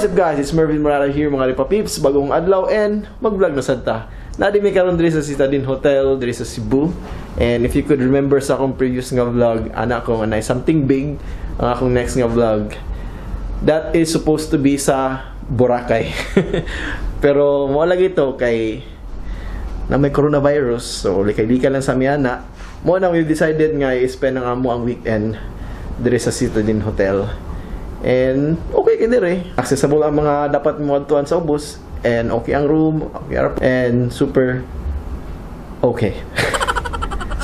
What is up guys? It's Mervin Morara here mga Lipa Peeps. Bagong adlaw and mag-vlog na santa. Nadi may karon diri sa Citadines Hotel diri sa Cebu. And if you could remember sa akong previous nga vlog, anak ko nga something big ang akong next nga vlog. That is supposed to be sa Boracay. Pero mo lagi ito kay na may coronavirus. So likay-lika lang sa miana. Mo na we decided nga i-spend ang amo ang weekend diri sa Citadines Hotel. And okay ka dire. Accessible ang mga dapat mo adtuan sa ubos. And okay ang room, okay and super okay.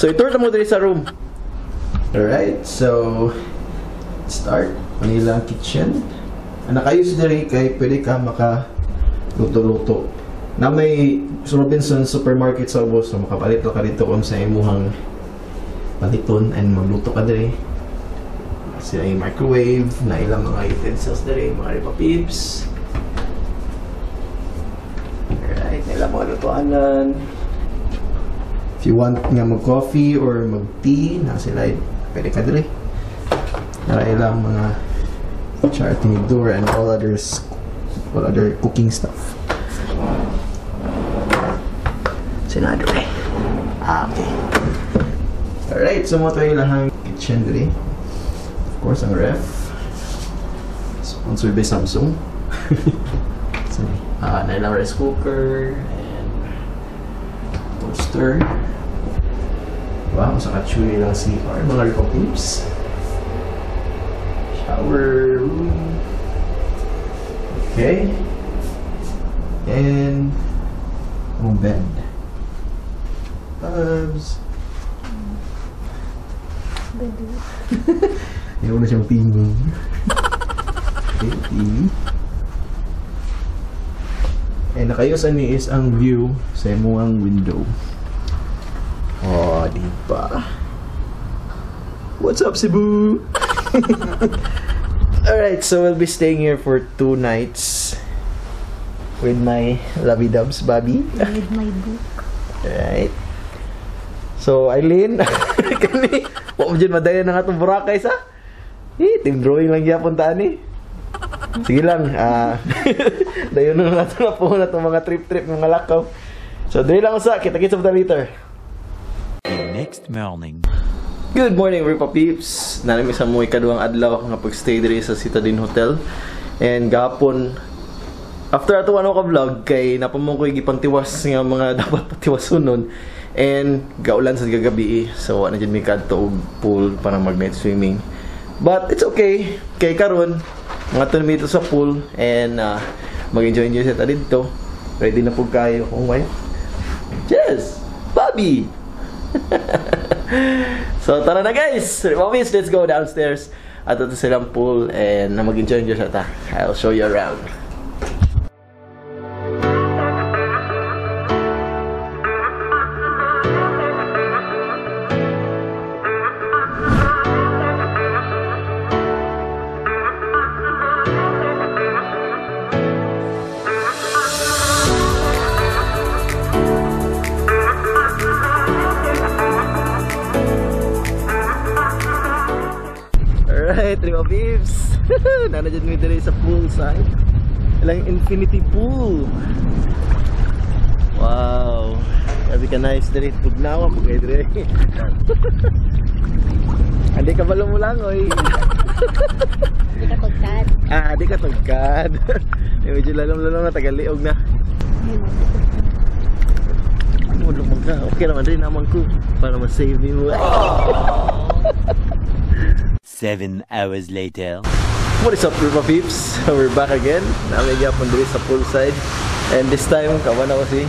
So itour mo dire sa room. Alright, so start. Manila kitchen. Nakayos dire kay pwede ka maka luto-luto. Na may Robinson supermarket sa ubos, so makapalit ka dito kung sa imuhang paliton and magluto ka dire. Sila yung microwave, na ilang mga utensils na rin, mga Lipa Peeps. Alright, na ilang mga lutoanan. If you want nga mag-coffee or mag-tea, na sila pwede ka rin. Na ilang mga chartinidor and all other cooking stuff. Sinado eh. Okay. Alright, so mo ito yung lahang kitchen rin. Of course, ang ref. Sponsored by Samsung. So, nailang rice cooker and toaster. Wow, sa katsuri lang CR. Mga Lipa Peeps. Shower room. Okay. And bed. Tubs. Ayaw na siyang tingin. Okay, TV. And nakayusan ni is ang view sa imuang window. Oh, diba? What's up, Cebu? Alright, so we'll be staying here for 2 nights with my lovey-dubs, Bobby. With my book. Alright. So, Eileen, kani, wala mo dyan madaya na nga itong Boracay sa? Team drawing lang yapon taan eh. Sige lang, dayon na natin na po na itong mga trip-trip, mga lakaw. So, dahil lang sa, kita-kita sa later. Next morning. Good morning, Lipa Peeps. Namin sa mo ikaduhang adlaw nga pag-stay diri sa Citadines Hotel. And gapon, after ato ano ka vlog, kay napamong ko gipang tiwas nga mga dapat patiwason nun. And gaulan sa gagabi, so ano dyan may kadto pool para mag-night swimming. But it's okay. Kay karon mga 2 minutes sa pool and mag-enjoy sa dito. Ready na po kayo. Oh my. Yes! Bobby! So tara na guys! Obvious, let's go downstairs at ito silang pool and mag-enjoy sa ta. I'll show you around. Alright, Lipa Peeps. Nandiyan mo dito sa pool side. Ilang infinity pool. Wow. Sabi ka nice dito. Tugnawa ko kayo dito. Hindi ka balo mo lang, oy. Hindi ka tugkad. Hindi ka tugkad. Medyo lalong-lalong na, tagaliog na. Lumang ka. Okay naman rin naman ko. Para ma-save me mo. 7 hours later. What is up, Lipa Peeps? We're back again. Namin yapon diri sa poolside. And this time, kawan ako si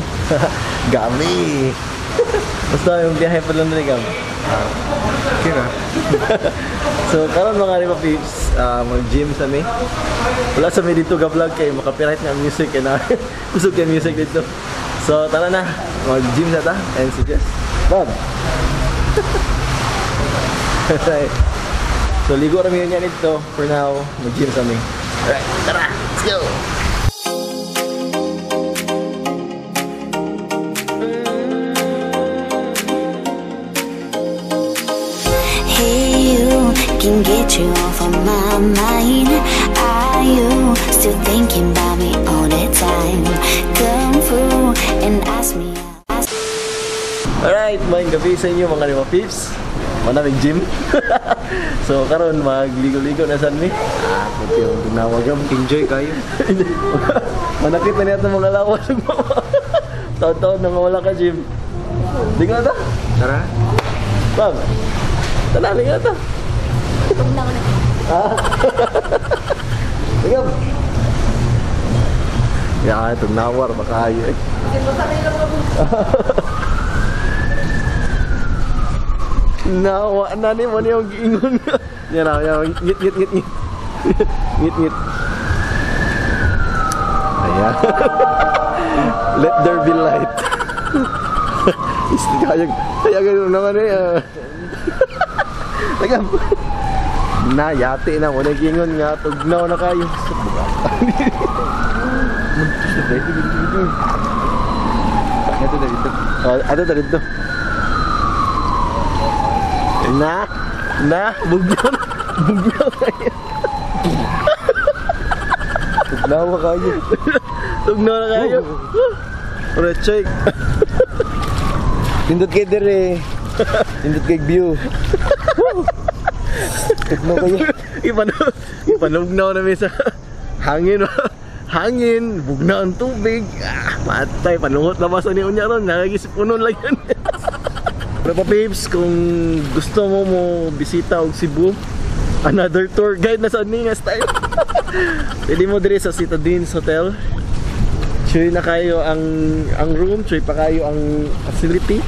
Gami. Basta yung biyahe pa lang na ni Gami. Okay na. So, karon mga Lipa Peeps, mag-gym sa mi. Wala sa mi dito ga-vlog kay makapiright nga music. Kusog yung music dito. So, tara na. Mag-gym na ta. And suggest. Bob! Alright. So, ligo kami yun yan ito. For now, mag-gym sa amin. Alright, tara! Let's go! Hey, you can get you off of my mind. Are you still still thinking about me all the time. Come through and ask me out. Alright, maayong gabi sa inyo mga lima pips. Manamig gym. So karon magligo-ligo na sad mi. Puti yung tinawagam. Enjoy kayo. Manakit na niya itong mga lawas. Taon-taon na wala ka gym. Di nga ta? Tara. Bang, tanali nga ta. Itong na ako na. Tingam. Ya, itong nawar baka ayo. Nawa na ni mo yung giingon. Yan na, yan. Ngit. Ngit. Ayan. Let there be light. Kaya gano'n naman eh. Tagam. Na, yate na. Wala giingon nga. Tugnaw na kayo. Ito na dito. Ano na dito? Bugnaw kayo. Tugnawa kayo. Tugnaw na kayo. Para check. Nindot kay diri. Nindot kay view. Tugnaw kayo. Ipanugnaw namin sa hangin. Hangin, bugnaw ang tubig. Matay, panungot labas ni unya ron. Nakagisip unon lang yan. Pero pa babes, kung gusto mo bisita og Cebu, another tour guide na sa Ninga style. Pwede mo dire sa Citadines Hotel. Choy na kayo ang room, choy pa kayo ang facility.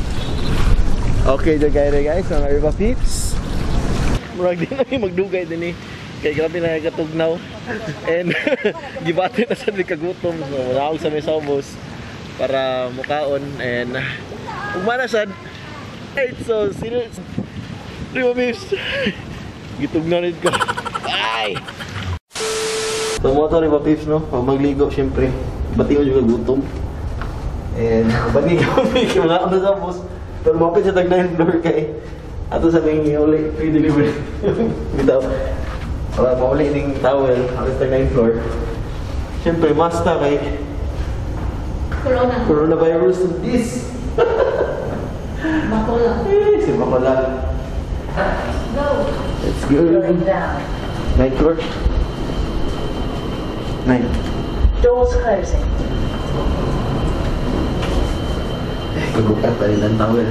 Okay, guys, mga iba peeps. Murag din na magdugay din eh. Kaya grabe na katugnaw. And gibati na sa kagutom. So wala akong sa may saubos para mukaon. And ugmana sad. Right, so serious. Riba peeps. Gitugnaw nid ko. Ay! So mo to riba peeps, no? Pag magligo, syempre bati ko juga gutom. And bati ko mga ako na saubos. Pero mapit sa tag-9 floor kay ato sa may uli free delivery. Bitaw. Para mauli ning towel ato sa tag-9 floor. Siyempre masta kay coronavirus this. Bakola. Si Bakola. Go. Let's go. 9th floor. 9. Doors closing. Kagukat pa rin ang towel.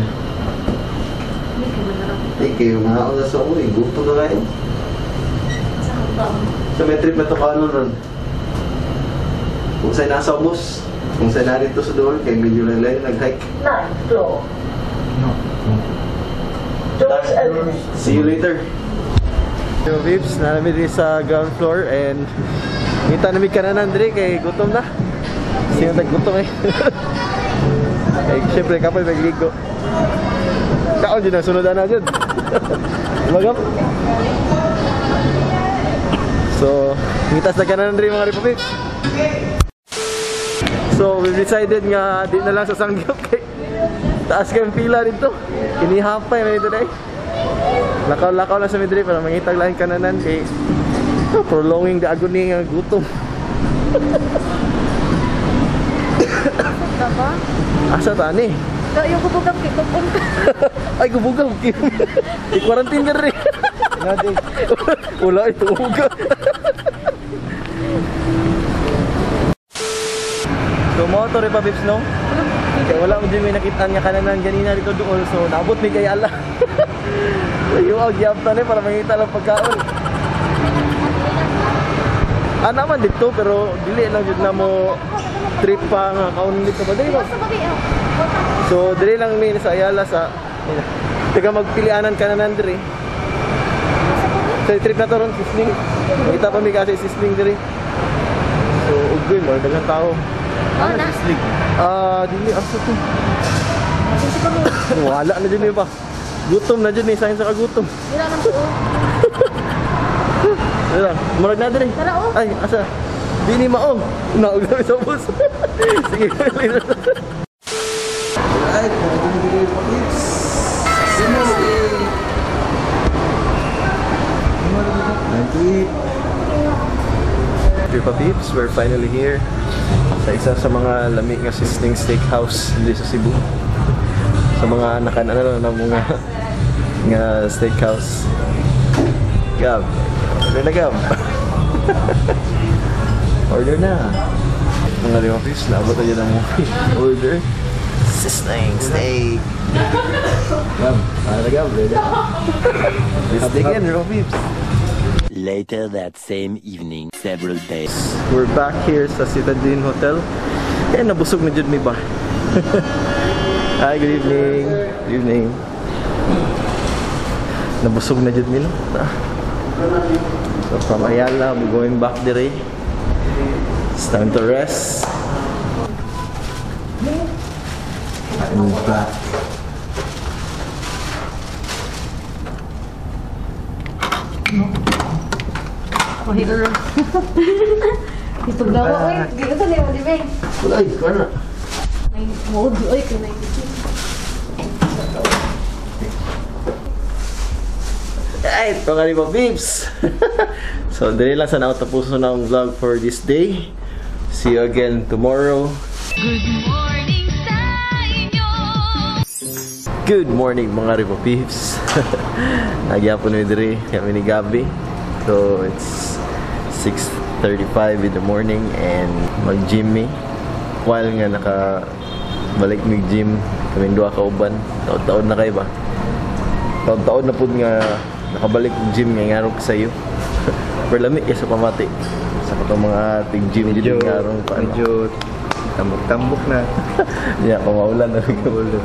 Kayo mga ako sa uwi, gusto na kayo. So may trip na ito kanon ron. Kung sa'y nasa ubos, kung sa'y narito sa door, kay medyo lang nag-hike. 9th floor. Doors open. See you later. So babes, nalamid rin sa ground floor and kita namin kananan diri kay gutom na. Sino naggutom eh. Kaya siyempre kapag nagligo kaon dyan ang sunodan na dyan. Magam. So ngitas na kanan rin mga Republics. So we decided nga di na lang sa Sangyup kay taas kayong pila dito. Inihapay na dito na eh. Lakaw-lakaw lang sa midri para mangitag lang kananan kay prolonging the agony ng gutom. Apa? Asa tani? Yung kubugam kikupon ka. Ay, gubugam. I-quarantine ka rin. Wala, ito uga. So, mo to rin pa, Bips, no? Kaya wala mo din may nakitaan nga kananan ganina dito doon. So, naabot may kayala. Yung agyapta na para mangita lang pagkaon. Naman dito, pero dili lang yun na mo trip pa nga kaon dito ba? Dili mo? So, dili lang may sa Ayala sa taga magpilianan ka na nandiri. Sa trip na to ron, sisling. Makita pa may kasi sisling diri. So, ugay mo, dagang tao. Oh, na. Sisling. Dili, asa to? Wala na dyan pa. Gutom na dyan eh, sakin sa kagutom. Wala nang tuo. Wala, murag na diri. Tara, oh. Ay, asa? Di ni maong. Naog na sa bus. Sige, later. Alright, nagiging pa kids. Ripa Peeps, we're finally here sa isa sa mga lamig nga sizzling steakhouse dito sa Cebu. Sa mga nakanano ng mga nga steakhouse. Gab, order na Gab. Order na. Mga Ripa Peeps, naabot na dyan ang order. Sizzling steak. Gab, para na Gab, ready? Let's dig in, Ripa Peeps. Later that same evening, several days. We're back here sa Citadines Hotel. Eh, nabusog na dyan may ba? Hi, good evening. Good evening. Nabusog na dyan may no? So from Ayala, we're going back diri. It's time to rest. And back. Okay, girl. Ito daw ako eh. Dito sa lewa, di ba eh? Wala, ikaw na. May mode. Ay, kanay. Alright, mga Ripa Peeps. So, dali lang sana ako tapuso na ang vlog for this day. See you again tomorrow. Good morning mga Ripa Peeps. Nagyapon mi diri kami ni Grabe. So, it's 6:35 in the morning and mag-gym mi. While nga nakabalik mig-gym, kami duha ka uban. Taon-taon na kayo ba? Taon-taon na pud nga nakabalik mag-gym nga ngarong sa iyo. Pero lamig sa pamati. Sa katong mga tig-gym dito ngarong pa. Medyo tambok-tambok na. Yeah, pamaulan na bigla.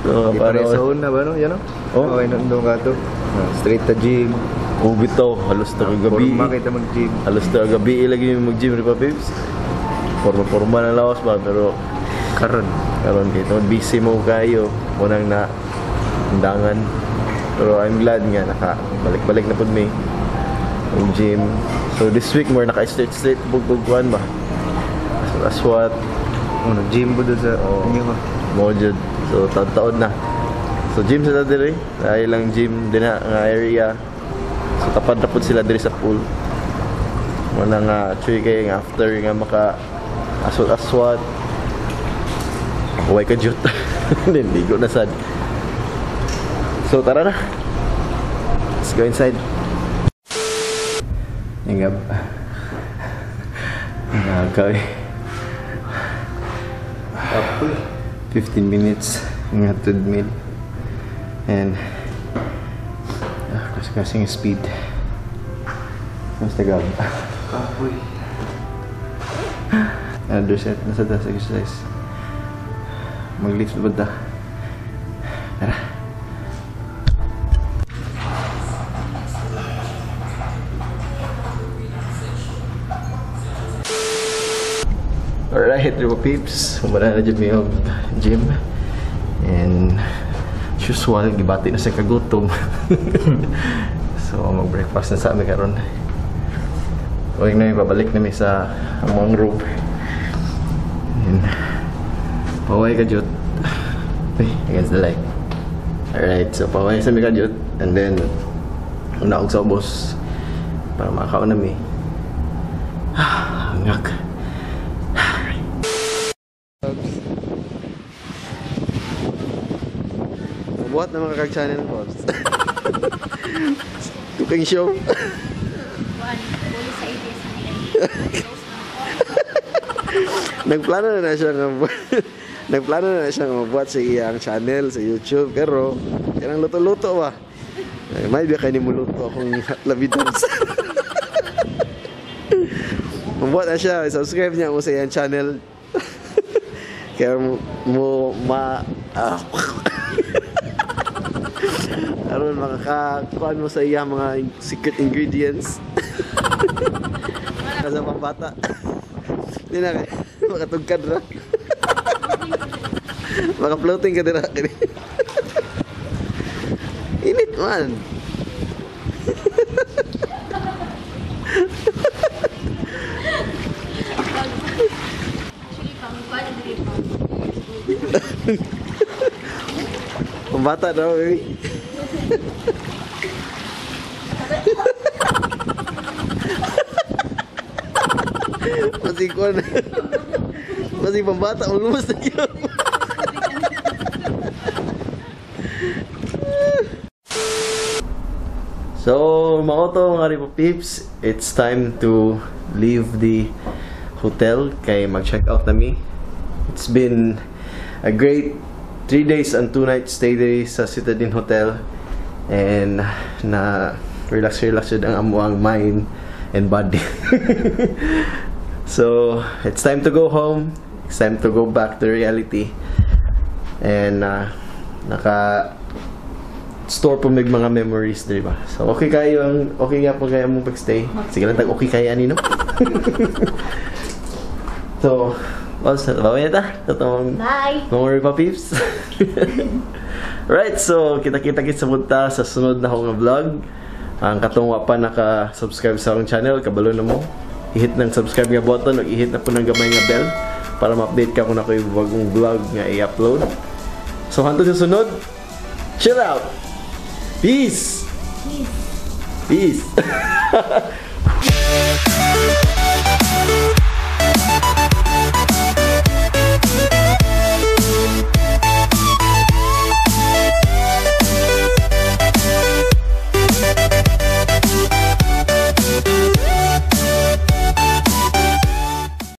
So, Di pare sa una ba no? Yan no? Oh. Okay, nandun ka to. Straight to gym. Ubi to, halos to gabi. Forma kita mag-gym. Halos to gabi ilagi yung mag-gym Ripa Peeps. Forma na lawas ba pero karon kay to busy mo kayo. Unang na undangan. Pero I'm glad nga nakabalik-balik na pud mi ang gym. So this week more naka-straight bugbuguan ba. So that's what Nag-gym po doon sa Mojud. So taon-taon na. So gym sa diri, dahil lang gym din na nga area. So tapad na pud sila diri sa pool. Wala nga chuy kay nga after nga maka aswat. Huwag ka jut. Ligo na sad. So tara na. Let's go inside. Ingab. Nakakay. 15 minutes nga treadmill. And kasing speed. Basta Gab. Another set. Nasa taas exercise. Mag-lift ba ta? Tara. Alright, Ripa Peeps. Humana na dyan may gym. And usual, gibati na sa kagutom. So, mag-breakfast na sa amin karon. Huwag na babalik na sa among room. And paway ka jut. Against the light. Alright, so paway sa mi ka jut. And then, una og sa ubos para makakaon na mi. Hangak. Buhat na mga kag-channel ko. Cooking show. Nagplano na siya nga mabuhat sa iyang channel sa YouTube pero kanang luto-luto ba. May biya kay ni muluto akong labidans. Mabuhat na siya, subscribe niya mo sa iyang channel. Kaya mo aron makakakuan mo sa iya mga secret ingredients. Kasi pambata. Hindi na kaya makatugkad na. Maka-floating ka dira. Init man. Pambata daw eh. Masih ko na. Masih pambata, ulumos na yun. So, mga to, mga Ripo Peeps, it's time to leave the hotel kay mag-check out na mi. It's been a great 3 days and 2 nights stay there sa Citadines Hotel, and na relax yun ang amuang mind and body. So, it's time to go home. It's time to go back to reality. And naka-store po may mga memories, di ba? So, okay nga po kayo mong pag-stay. Sige lang, okay kaya ani, no? So, bawin na ta. Bye! Mga Ripa Peeps. Right, so, kita-kita sa punta sa sunod na akong vlog. Ang katungwa pa naka-subscribe sa akong channel, kabalo na mo. I-hit ng subscribe nga button o i-hit na po ng gamay nga bell para ma-update ka kung ako yung bagong vlog nga i-upload. So, hantod sa sunod, chill out! Peace! Peace!